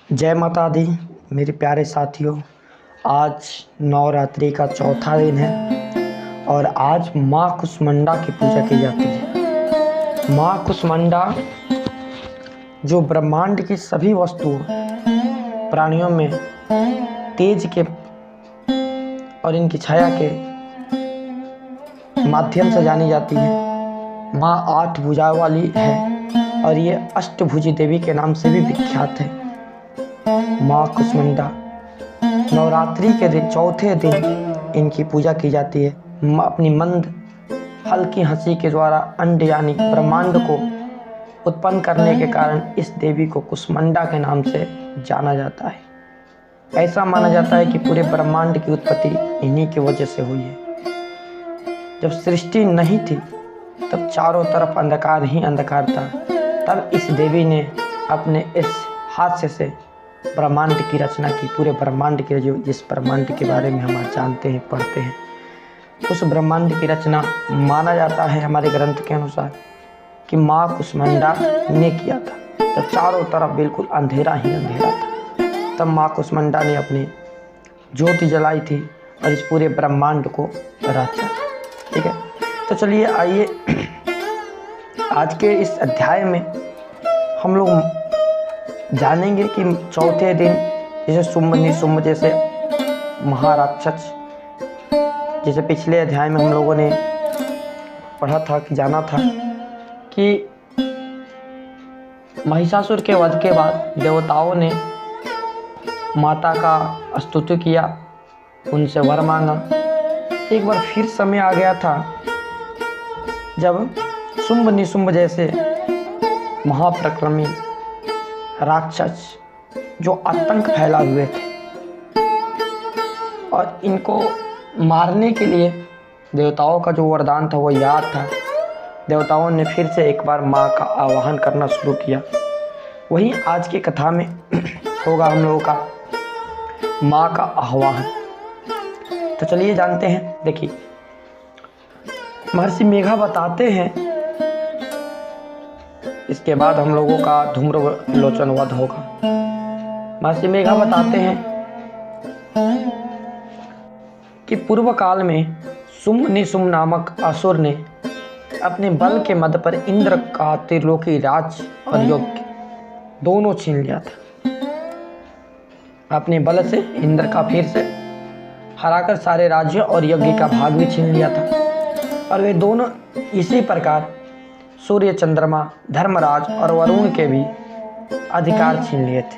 जय माता दी। मेरे प्यारे साथियों, आज नवरात्रि का चौथा दिन है और आज माँ कुष्मांडा की पूजा की जाती है। माँ कुष्मांडा जो ब्रह्मांड की सभी वस्तुओं प्राणियों में तेज के और इनकी छाया के माध्यम से जानी जाती है। माँ 8 भुजाओं वाली है और ये अष्टभुजी देवी के नाम से भी विख्यात है। माँ कुष्मांडा नवरात्रि के दिन चौथे दिन इनकी पूजा की जाती है। अपनी मंद हल्की हंसी के द्वारा अंड यानी ब्रह्मांड को उत्पन्न करने के कारण इस देवी को कुष्मांडा के नाम से जाना जाता है। ऐसा माना जाता है कि पूरे ब्रह्मांड की उत्पत्ति इन्हीं की वजह से हुई है। जब सृष्टि नहीं थी तब चारों तरफ अंधकार ही अंधकार था। तब इस देवी ने अपने इस हास्य से ब्रह्मांड की रचना की। पूरे ब्रह्मांड की जिस ब्रह्मांड के बारे में हम आज जानते हैं, पढ़ते हैं, उस ब्रह्मांड की रचना माना जाता है हमारे ग्रंथ के अनुसार कि माँ कुष्मांडा ने किया था। तब चारों तरफ बिल्कुल अंधेरा ही अंधेरा था। तब माँ कुष्मांडा ने अपनी ज्योति जलाई थी और इस पूरे ब्रह्मांड को रचा। ठीक है, तो चलिए आइए आज के इस अध्याय में हम लोग जानेंगे कि चौथे दिन जैसे शुंभ निशुंभ जैसे महाराक्षस, जैसे पिछले अध्याय में हम लोगों ने पढ़ा था कि जाना था कि महिषासुर के वध के बाद देवताओं ने माता का स्तुति किया, उनसे वर मांगा। एक बार फिर समय आ गया था जब शुंभ निशुंभ जैसे महाप्रक्रमी राक्षस जो आतंक फैला हुए थे और इनको मारने के लिए देवताओं का जो वरदान था वो याद था। देवताओं ने फिर से एक बार माँ का आवाहन करना शुरू किया। वही आज की कथा में होगा हम लोगों का माँ का आह्वान। तो चलिए जानते हैं। देखिए, महर्षि मेघा बताते हैं, इसके बाद हम लोगों का धूम्रलोचन वध होगा। महर्षि मेघा बताते हैं कि पूर्व काल में शुंभ निशुंभ नामक असुर ने अपने बल के मद पर इंद्र का त्रिलोकी राज और यज्ञ दोनों छीन लिया था। अपने बल से इंद्र का फिर से हराकर सारे राज्य और यज्ञ का भाग भी छीन लिया था और वे दोनों इसी प्रकार सूर्य, चंद्रमा, धर्मराज और वरुण के भी अधिकार छीन लिए थे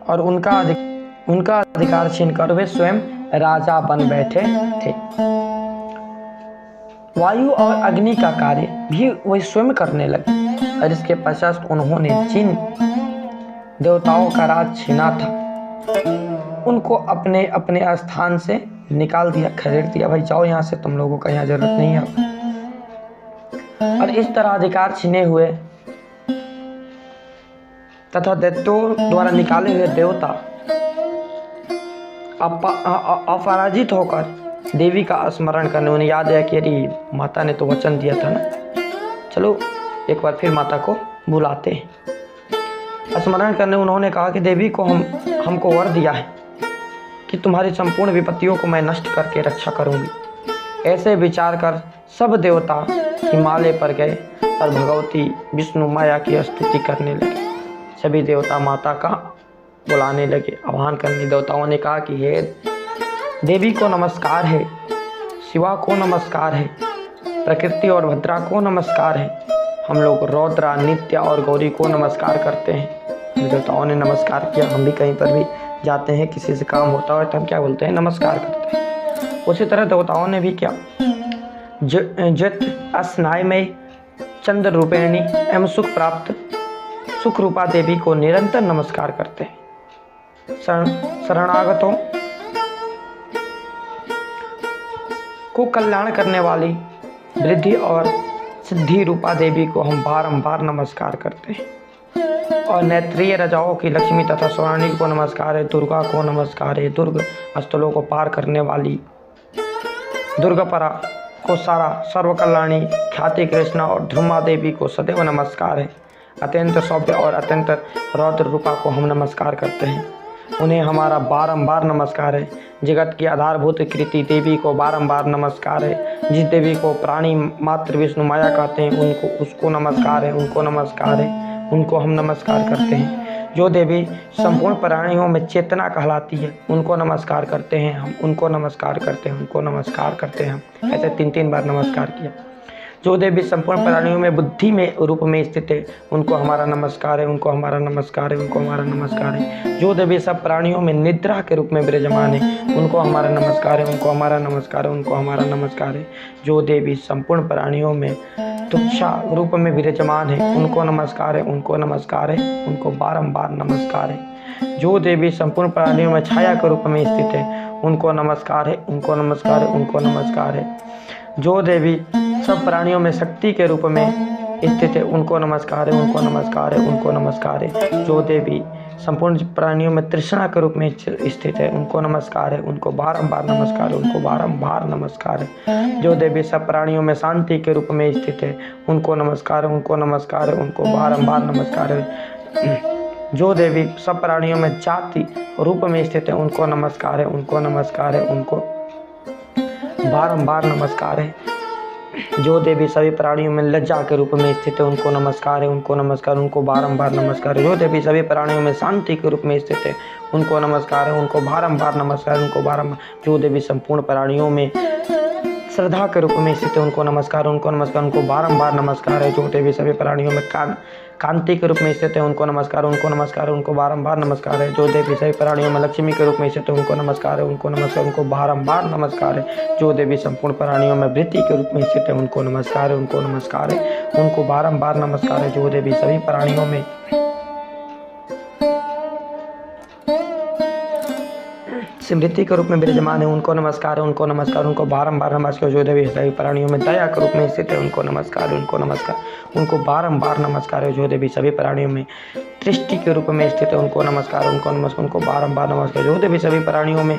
और उनका अधिकार छीनकर वे स्वयं राजा बन बैठे थे। वायु और अग्नि का कार्य भी वे स्वयं करने लगे और इसके पश्चात उन्होंने जिन देवताओं का राज छीना था उनको अपने अपने स्थान से निकाल दिया, खदेड़ दिया। भाई जाओ यहाँ से, तुम लोगों का यहाँ जरूरत नहीं है। और इस तरह अधिकार छीने हुए तथा दैत्यों द्वारा निकाले हुए देवता अपराजित होकर देवी का स्मरण करने, उन्हें याद है कि अरे माता ने तो वचन दिया था ना, चलो एक बार फिर माता को बुलाते हैं। स्मरण करने उन्होंने कहा कि देवी को हमको वर दिया है कि तुम्हारी संपूर्ण विपत्तियों को मैं नष्ट करके रक्षा करूंगी। ऐसे विचार कर सब देवता हिमालय पर गए और भगवती विष्णु माया की स्तुति करने लगे। सभी देवता माता का बुलाने लगे, आह्वान करने। देवताओं ने कहा कि हे देवी को नमस्कार है, शिवा को नमस्कार है, प्रकृति और भद्रा को नमस्कार है, हम लोग रौद्रा, नित्य और गौरी को नमस्कार करते हैं। देवताओं ने नमस्कार किया। हम भी कहीं पर भी जाते हैं, किसी से काम होता है तो हम क्या बोलते हैं? नमस्कार करते हैं। उसी तरह देवताओं ने भी क्या जत स्नाय में चंद्र रूपेणी एवं सुख प्राप्त सुख रूपा देवी को निरंतर नमस्कार करते हैं। शरणागतों को कल्याण करने वाली वृद्धि और सिद्धि रूपा देवी को हम बारंबार नमस्कार करते हैं। और नेत्रीय राजाओं की लक्ष्मी तथा स्वर्णी को नमस्कार है, दुर्गा को नमस्कार है, दुर्ग स्थलों को पार करने वाली दुर्गापरा को सारा सर्व कल्याणी ख्याति कृष्णा और ध्रुमा देवी को सदैव नमस्कार है। अत्यंत सौम्य और अत्यंत रौद्र रूपा को हम नमस्कार करते हैं। उन्हें हमारा बारंबार नमस्कार है। जगत की आधारभूत कृति देवी को बारंबार नमस्कार है। जिस देवी को प्राणी मात्र विष्णु माया कहते हैं उसको नमस्कार है, उनको नमस्कार है, उनको हम नमस्कार करते हैं। जो देवी संपूर्ण प्राणियों में चेतना कहलाती है उनको नमस्कार करते हैं हम, उनको नमस्कार करते हैं, उनको नमस्कार करते हैं हम। ऐसे 3 बार नमस्कार किया। जो देवी संपूर्ण प्राणियों में बुद्धि में रूप में स्थित है उनको हमारा नमस्कार है, उनको हमारा नमस्कार है, उनको हमारा नमस्कार है। जो देवी सब प्राणियों में निद्रा के रूप में विराजमान है उनको हमारा नमस्कार है, उनको हमारा नमस्कार है, उनको हमारा नमस्कार है। जो देवी संपूर्ण प्राणियों में तुच्छा रूप में विराजमान है उनको नमस्कार है, उनको नमस्कार है, उनको बारंबार नमस्कार है। जो देवी संपूर्ण प्राणियों में छाया के रूप में स्थित है उनको नमस्कार है, उनको नमस्कार है, उनको नमस्कार है। जो देवी सब प्राणियों में शक्ति के रूप में स्थित है उनको नमस्कार है, उनको नमस्कार है, उनको नमस्कार है। जो देवी संपूर्ण प्राणियों में तृष्णा के रूप में स्थित है उनको नमस्कार है, उनको बारंबार नमस्कार है, उनको बारंबार नमस्कार है। जो देवी सब प्राणियों में शांति के रूप में स्थित है उनको नमस्कार है, उनको नमस्कार है, उनको बारंबार नमस्कार है। जो देवी सब प्राणियों में जाति रूप में स्थित है उनको नमस्कार है, उनको नमस्कार है, उनको बारंबार नमस्कार है। जो देवी सभी प्राणियों में लज्जा के रूप में स्थित है उनको नमस्कार है, उनको नमस्कार, उनको बारंबार नमस्कार है। जो देवी सभी प्राणियों में शांति के रूप में स्थित है उनको नमस्कार है, उनको बारंबार नमस्कार, उनको बारंबार। जो देवी संपूर्ण प्राणियों में श्रद्धा के रूप में स्थित है उनको नमस्कार, उनको नमस्कार, उनको बारंबार नमस्कार है। जो देवी सभी प्राणियों में कांति के रूप में स्थित है उनको नमस्कार, उनको नमस्कार, उनको बारंबार नमस्कार है। जो देवी सभी प्राणियों में लक्ष्मी के रूप में स्थित है उनको नमस्कार है, उनको नमस्कार, उनको बारंबार नमस्कार है। जो देवी संपूर्ण प्राणियों में वृत्ति के रूप में स्थित है उनको नमस्कार है, उनको नमस्कार है, उनको बारंबार नमस्कार है। जो देवी सभी प्राणियों में स्मृति के रूप में विराजमान है उनको नमस्कार है, उनको नमस्कार, उनको बारंबार नमस्कार। जो देवी सभी प्राणियों में दया के रूप में स्थित है उनको नमस्कार है, उनको नमस्कार, उनको बारंबार नमस्कार है। जो देवी सभी प्राणियों में दृष्टि के रूप में स्थित है उनको नमस्कार, उनको नमस्कार, उनको बारंबार नमस्कार। जो देवी सभी प्राणियों में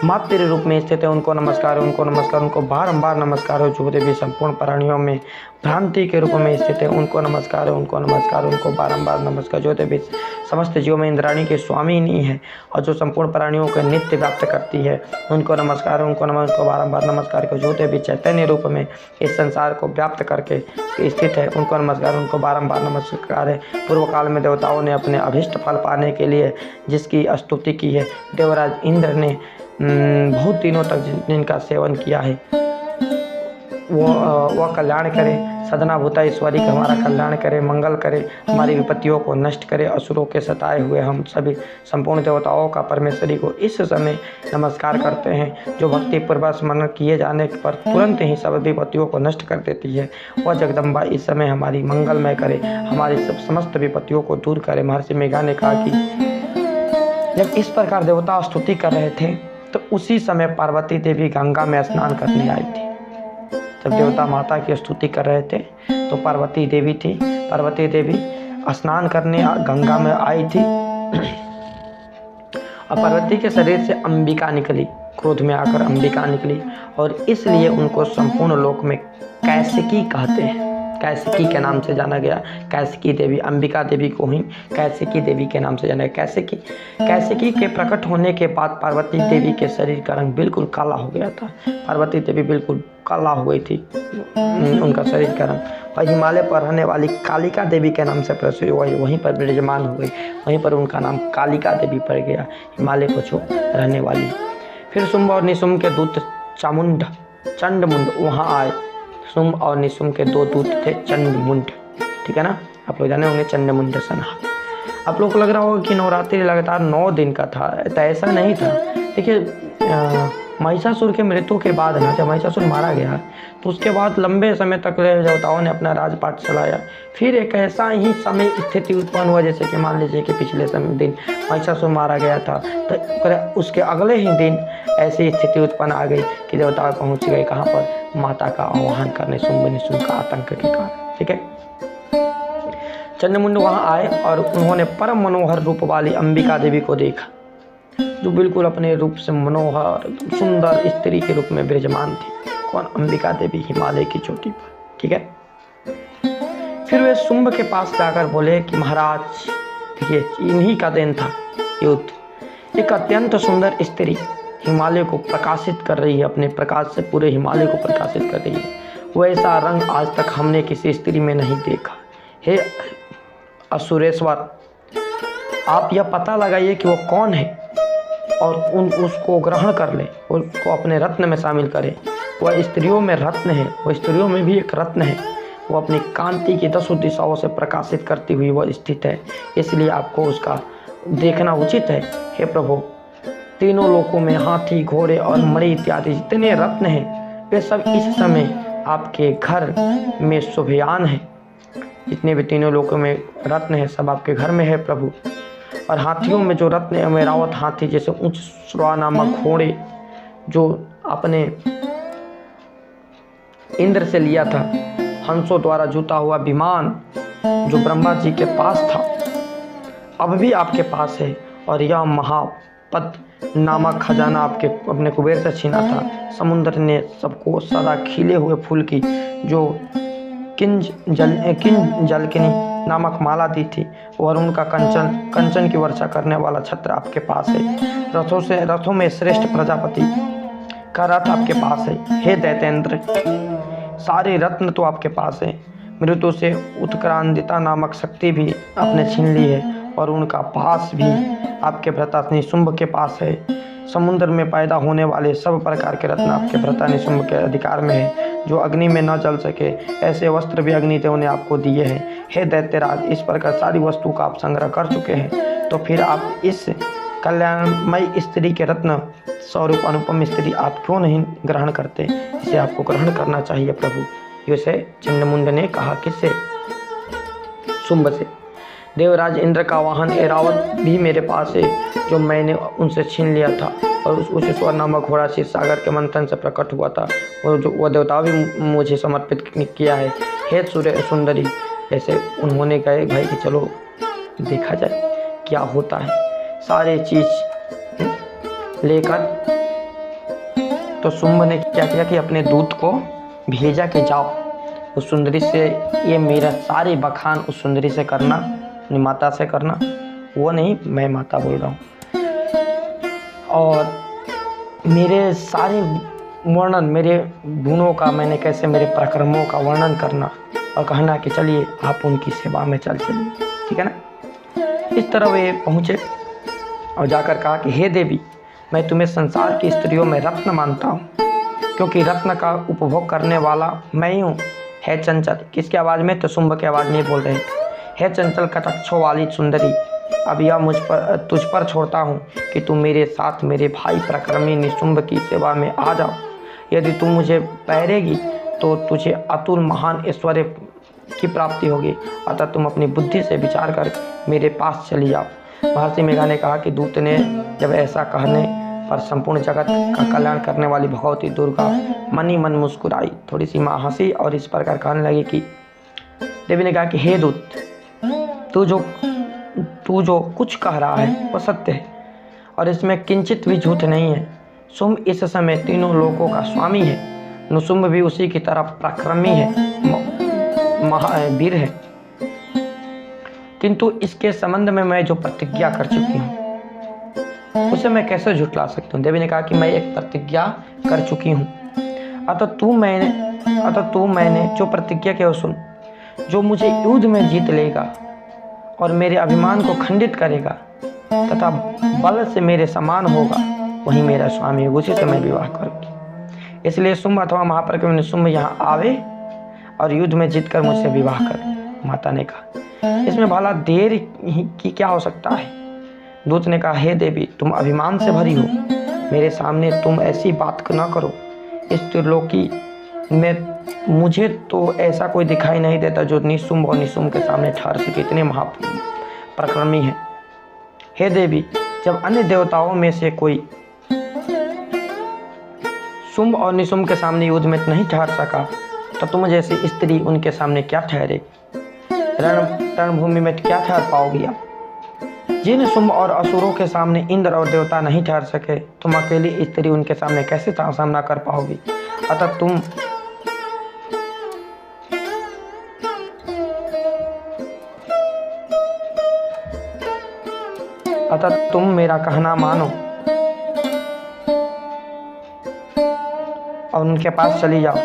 मातृ रूप में स्थित है उनको नमस्कार, उनको नमस्कार, उनको बारंबार नमस्कार है। जो देवी संपूर्ण प्राणियों में भ्रांति के रूप में स्थित है उनको नमस्कार है, उनको नमस्कार, उनको बारंबार नमस्कार। जो देवी समस्त जीवों में इंद्राणी की स्वामिनी है और जो संपूर्ण प्राणियों को नित्य व्याप्त करती है उनको नमस्कार है, उनको नमस्कार, उनको बारंबार नमस्कार। जो देवी चैतन्य रूप में इस संसार को व्याप्त करके स्थित है उनको नमस्कार, उनको बारंबार नमस्कार है। पूर्व काल में देवताओं ने अपने अभिष्ट फल पाने के लिए जिसकी स्तुति की है, देवराज इंद्र ने बहुत दिनों तक जिनका सेवन किया है वह कल्याण करे, सदना भूता ईश्वरी का हमारा कल्याण करे, मंगल करे, हमारी विपत्तियों को नष्ट करे। असुरों के सताए हुए हम सभी संपूर्ण देवताओं का परमेश्वरी को इस समय नमस्कार करते हैं जो भक्ति पूर्वक स्मरण किए जाने पर तुरंत ही सब विपत्तियों को नष्ट कर देती है। वह जगदम्बा इस समय हमारी मंगलमय करे, हमारी समस्त विपत्तियों को दूर करे। महर्षि मेघा ने कहा कि जब इस प्रकार देवता स्तुति कर रहे थे तो उसी समय पार्वती देवी गंगा में स्नान करने आई थी। जब देवता माता की स्तुति कर रहे थे तो पार्वती देवी थी, पार्वती देवी स्नान करने गंगा में आई थी और पार्वती के शरीर से अंबिका निकली, क्रोध में आकर अंबिका निकली और इसलिए उनको संपूर्ण लोक में कैसिकी कहते हैं। कैसिकी के नाम से जाना गया। कैसिकी देवी, अंबिका देवी को ही कैसिकी देवी के नाम से जाना गया। कैसिकी के प्रकट होने के बाद पार्वती देवी के शरीर का रंग बिल्कुल काला हो गया था। पार्वती देवी बिल्कुल काला हो गई थी उनका शरीर का रंग। और हिमालय पर रहने वाली कालिका देवी के नाम से प्रसिद्ध वहीं पर विराजमान हो गई, वहीं पर उनका नाम कालिका देवी पड़ गया, हिमालय पर जो रहने वाली। फिर शुंभ और निशुंभ के दूत चंडमुंड वहाँ आए। शुंभ और निशुंभ के 2 दूत थे चंडमुंड, ठीक है ना, आप लोग जाने होंगे चंडमुंड सना। आप लोग को लग रहा होगा कि नवरात्रि लगातार 9 दिन का था, तो ऐसा नहीं था। देखिए महिषासुर के मृत्यु के बाद ना, जब महिषासुर मारा गया तो उसके बाद लंबे समय तक देवताओं ने अपना राजपाट चलाया। फिर एक ऐसा ही समय स्थिति उत्पन्न हुआ जैसे कि मान लीजिए कि पिछले समय दिन महिषासुर मारा गया था तो उसके अगले ही दिन ऐसी स्थिति उत्पन्न आ गई कि देवता पहुंच गए कहाँ पर, माता का आह्वान करने, शुंभ निशुंभ का आतंक के कारण, ठीक है। चंडमुंड वहाँ आए और उन्होंने परम मनोहर रूप वाली अंबिका देवी को देखा जो बिल्कुल अपने रूप से मनोहर सुंदर स्त्री के रूप में विराजमान थी। कौन? अंबिका देवी, हिमालय की चोटी पर, ठीक है। फिर वे शुंभ के पास जाकर बोले कि महाराज ये इन्हीं का देन था युद्ध। एक अत्यंत सुंदर स्त्री हिमालय को प्रकाशित कर रही है, अपने प्रकाश से पूरे हिमालय को प्रकाशित कर रही है। वैसा रंग आज तक हमने किसी स्त्री में नहीं देखा। हे असुरेश्वर, आप यह पता लगाइए कि वो कौन है और उसको ग्रहण कर ले, उसको अपने रत्न में शामिल करें। वह स्त्रियों में रत्न है, वह स्त्रियों में भी एक रत्न है। वो अपनी कांति की 10 दिशाओं से प्रकाशित करती हुई वह स्थित है, इसलिए आपको उसका देखना उचित है। हे प्रभु, तीनों लोकों में हाथी, घोड़े और मणि इत्यादि जितने रत्न हैं वे सब इस समय आपके घर में शुभयान है। जितने भी तीनों लोकों में रत्न है सब आपके घर में है प्रभु। और हाथियों में जो रत्न है, मेरावत हाथी जैसे उच्च श्रवा नामक घोड़े जो आपने इंद्र से लिया था, हंसों द्वारा जुता हुआ विमान जो ब्रह्मा जी के पास था अब भी आपके पास है। और यह महापद नामक खजाना आपके अपने कुबेर से छीना था। समुद्र ने सबको सदा खिले हुए फूल की जो जलकिनी नामक माला दी थी, और उनका कंचन की वर्षा करने वाला छत्र आपके पास है। रथों में श्रेष्ठ प्रजापति का रथ आपके पास है। हे दैतेंद्र, सारे रत्न तो आपके पास है। मृत्यु से उत्क्रांदिता नामक शक्ति भी आपने छीन ली है, और उनका पास भी आपके भ्राता शुंभ के पास है। समुद्र में पैदा होने वाले सब प्रकार के रत्न आपके भ्राता शुंभ के अधिकार में है, जो अग्नि में न जल सके ऐसे वस्त्र भी अग्निदेव ने आपको दिए हैं। हे दैत्यराज, इस प्रकार सारी वस्तु का आप संग्रह कर चुके हैं, तो फिर आप इस कल्याणमयी स्त्री के रत्न स्वरूप अनुपम स्त्री आप क्यों नहीं ग्रहण करते? इसे आपको ग्रहण करना चाहिए प्रभु। इसे चंडमुंड ने कहा। किससे? शुंभ से। देवराज इंद्र का वाहन ऐरावत भी मेरे पास है, जो मैंने उनसे छीन लिया था, और उस ईश्वर नामक घोड़ा क्षीर सागर के मंथन से प्रकट हुआ था, और जो वह देवता भी मुझे समर्पित किया है। हे सुंदरी, ऐसे उन्होंने कहे भाई कि चलो देखा जाए क्या होता है। सारे चीज लेकर तो शुंभ ने क्या किया कि अपने दूत को भेजा कि जाओ उस सुंदरी से, ये मेरा सारे बखान उस सुंदरी से करना, अपनी माता से करना। वो नहीं, मैं माता बोल रहा हूँ। और मेरे सारे वर्णन, मेरे गुणों का, मैंने कैसे मेरे पराक्रमों का वर्णन करना, और कहना कि चलिए आप उनकी सेवा में चलिए, ठीक है ना। इस तरह वे पहुँचे और जाकर कहा कि हे देवी, मैं तुम्हें संसार की स्त्रियों में रत्न मानता हूँ, क्योंकि रत्न का उपभोग करने वाला मैं ही हूँ। है चंचल, किसकी आवाज़ में? तो शुंभ की आवाज़ में बोल रहे थे। है चंचल कटाक्षों वाली सुंदरी, अब यह तुझ पर छोड़ता हूँ कि तू मेरे साथ मेरे भाई पराक्रमी निशुंभ की सेवा में आ जाओ। यदि तू मुझे पैरेगी तो तुझे अतुल महान ऐश्वर्य की प्राप्ति होगी, अतः तुम अपनी बुद्धि से विचार कर मेरे पास चली जाओ। महर्षि मेघा ने कहा कि दूत ने जब ऐसा कहने पर संपूर्ण जगत का कल्याण करने वाली भगवती दुर्गा मनी मन मुस्कुराई, थोड़ी सी माँ हंसी और इस प्रकार कहने लगी कि देवी ने कहा कि हे दूत, तू जो कुछ कह रहा है वो सत्य है, और इसमें किंचित भी झूठ नहीं है। शुंभ इस समय तीनों लोकों का स्वामी है, नुशुंभ भी उसी की तरह पराक्रमी है, महावीर है, किंतु इसके संबंध में मैं जो प्रतिज्ञा कर चुकी हूँ उसे मैं कैसे झुठला सकती हूँ? देवी ने कहा कि मैं एक प्रतिज्ञा कर चुकी हूँ, अतः तू मैंने जो प्रतिज्ञा किया सुन। जो मुझे युद्ध में जीत लेगा और मेरे अभिमान को खंडित करेगा तथा बल से मेरे समान होगा, वही मेरा स्वामी है, उसी से मैं विवाह करूँगी। इसलिए शुंभ अथवा महापराक्रमी शुंभ यहाँ आवे और युद्ध में जीतकर मुझसे विवाह कर। माता ने कहा, इसमें भला देर की क्या हो सकता है? दूत ने कहा, हे देवी, तुम अभिमान से भरी हो, मेरे सामने तुम ऐसी बात न करो। इस त्रिलोकी में मुझे तो ऐसा कोई दिखाई नहीं देता जो निशुंभ और निशुंभ के सामने ठहर सके, इतने महापराक्रमी हैं। हे देवी, जब अन्य देवताओं में से कोई शुंभ और निशुंभ के सामने युद्ध में नहीं ठहर सका, तो तुम जैसी स्त्री उनके सामने क्या ठहरे? रणभूमि में क्या ठहर पाओगी आप? जिन शुंभ और असुरों के सामने इंद्र और देवता नहीं ठहर सके, तुम अकेली स्त्री उनके सामने कैसे सामना कर पाओगी? अतः अतः तुम मेरा कहना मानो और उनके पास चली जाओ,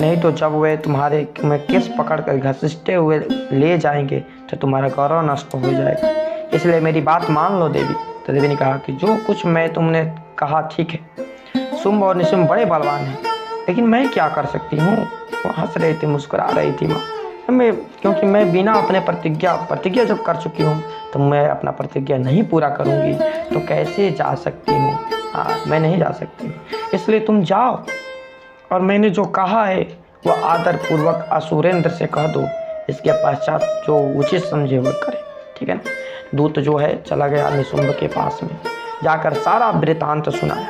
नहीं तो जब वे तुम्हारे में केस पकड़कर घसीटते हुए ले जाएंगे तो तुम्हारा गौरव नष्ट हो जाएगा। इसलिए मेरी बात मान लो देवी। तो देवी ने कहा कि जो कुछ मैं तुमने कहा ठीक है। शुंभ और निशुंभ बड़े बलवान हैं, लेकिन मैं क्या कर सकती हूँ। वो हंस रही थी, मुस्कुरा रही थी माँ। क्योंकि मैं बिना अपने प्रतिज्ञा जब कर चुकी हूँ तो मैं अपना प्रतिज्ञा नहीं पूरा करूँगी तो कैसे जा सकती हूँ। मैं नहीं जा सकती, इसलिए तुम जाओ और मैंने जो कहा है वह आदर पूर्वक असुरेंद्र से कह दो। इसके पश्चात जो उचित समझे वह करे, ठीक है ना। दूत जो है चला गया निशुंभ के पास में, जाकर सारा वृतांत सुनाया,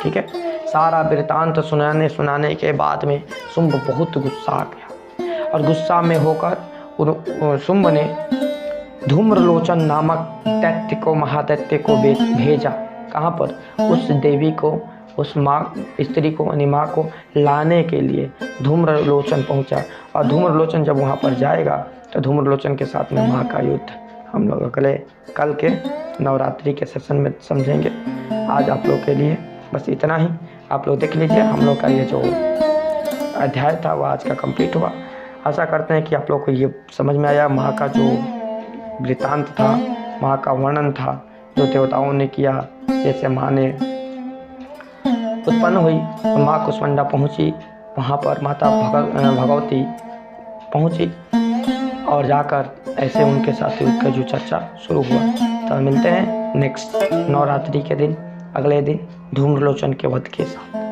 ठीक है। सारा वृतांत सुनाने के बाद में शुंभ बहुत गुस्सा आ गया और गुस्सा में होकर शुंभ ने धूम्रलोचन नामक दैत्य को, महादैत्य को भेजा। कहाँ पर? उस देवी को, उस माँ स्त्री को, यानी माँ को लाने के लिए धूम्रलोचन पहुँचा। और धूम्रलोचन जब वहाँ पर जाएगा तो धूम्रलोचन के साथ में माँ का युद्ध हम लोग कल के नवरात्रि के सेशन में समझेंगे। आज आप लोग के लिए बस इतना ही। आप लोग देख लीजिए, हम लोग का ये जो अध्याय था वो आज का कंप्लीट हुआ। आशा करते हैं कि आप लोग को ये समझ में आया। माँ का जो वृतांत था, माँ का वर्णन था जो देवताओं ने किया। जैसे माँ ने उत्पन्न हुई, माँ कुष्मांडा पहुँची, वहाँ पर माता भगवती पहुँची और जाकर ऐसे उनके साथ युद्ध का जो चर्चा शुरू हुआ। तो मिलते हैं नेक्स्ट नवरात्रि के दिन, अगले दिन धूम्रलोचन के वध के साथ।